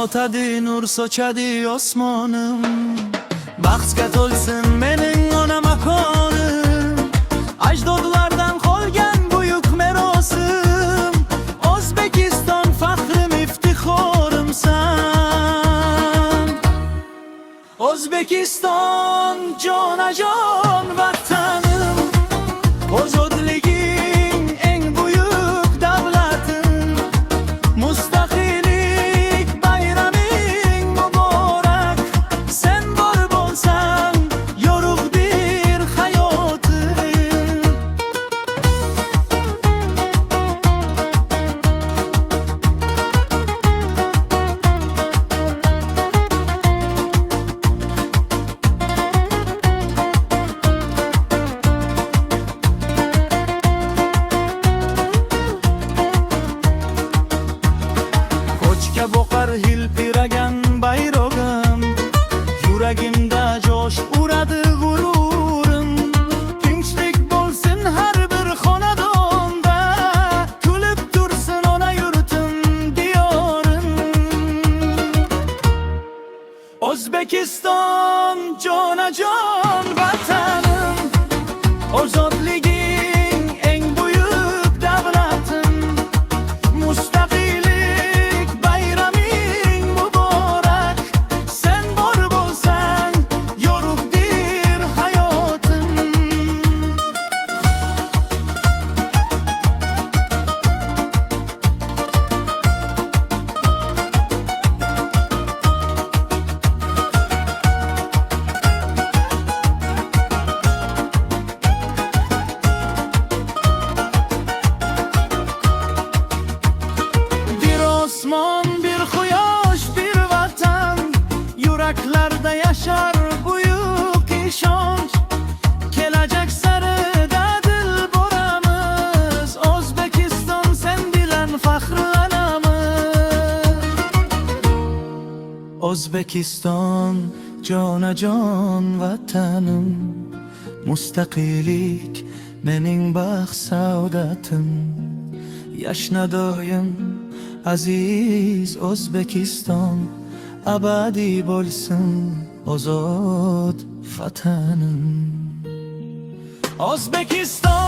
Otadi nur sochadi osmonim, baxtga to'lsin mening ona makonim. Ajdodlardan qolgan buyuk merosim, O'zbekiston faxrim iftixorimsan. O'zbekiston jonajon vatanim, ozodliging eng buyuk davlatim. Mustaqillik bayraming muborak, sen bor bo'lsang yorug'dir hayotim. Ko'chga boqar hilpiragan bayrog'im, yuragimda jo'sh uradi g'ururim. Tinchlik bo'lsin har bir xonadonda, kulib tursin ona yurtim diyorim. O'zbekiston jonajon vatanim, ozodliging eng buyuk davlatim. Mustaqillik bayraming muborak, sen bor bo'lsang yorug'dir hayotim. Bir osmon, bir quyosh, bir vatan, yuraklarda yashar buyuk ishonch. Kelajak sarida dil boramiz, O'zbekiston sen bilan faxrlanamiz. O'zbekiston jonajon vatanim, mustaqillik mening baxt saodatim. Yashna doim aziz O'zbekiston, abadiy bo'lsin ozod vatanim. O'zbekiston